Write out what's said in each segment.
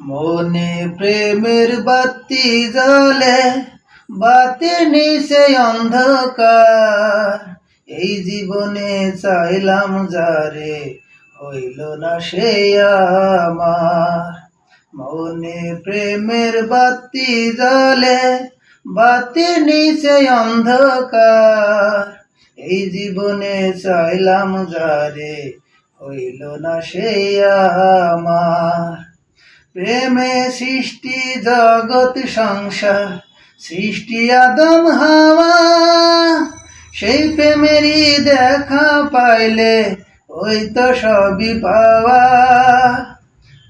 মনে প্রেমের বাতি জ্বলে, বাতি নিচে অন্ধকার। এই জীবনে চাইলাম যারে, হইল না সে আমার। মনে প্রেমের বাতি জ্বলে, বাতি নিচে অন্ধকার। এই জীবনে চাইলাম যারে, হইল না সে আমার। প্রেমে সৃষ্টি জগৎ সংসার, সৃষ্টি আদম হাওয়া। সেই প্রেমেরই দেখা পাইলে ওই তো সবই পাওয়া।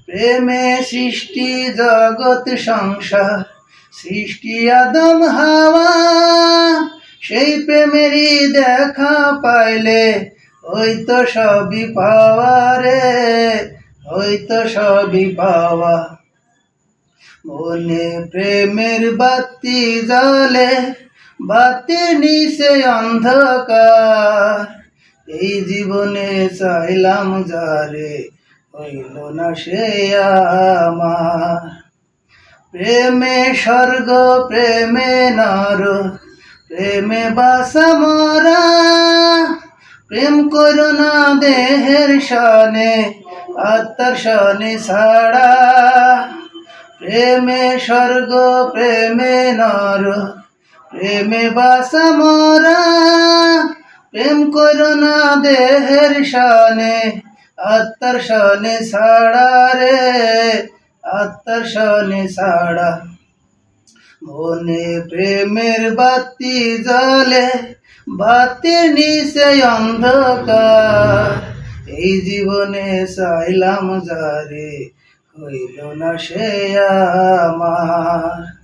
প্রেমে সৃষ্টি জগৎ সংসার, সৃষ্টি আদম হাওয়া। সেই প্রেমেরই দেখা পাইলে ওই তো সবই পাওয়া রে, ওই তো সবই পাওয়া। মনে প্রেমের বাতি জ্বলে, বাতি নিচে অন্ধকার। এই জীবনে চাইলাম যারে, হইল না সে আমার। প্রেমে স্বর্গ, প্রেমে নর, প্রেমে বাসা মরা। প্রেম করো না দেহের সনে, আত্মার সনে ছাড়া। প্রেমে স্বর্গ, প্রেমে নর, প্রেমে বাসা মরা। প্রেম করো না দেহের সনে, আত্মার সনে ছাড়া রে, আত্মার সনে ছাড়া। মনে প্রেমের বাতি জ্বলে, বাতি নিচে অন্ধকার। এই জীবনে চাইলাম যারে, হইল না সে আমার।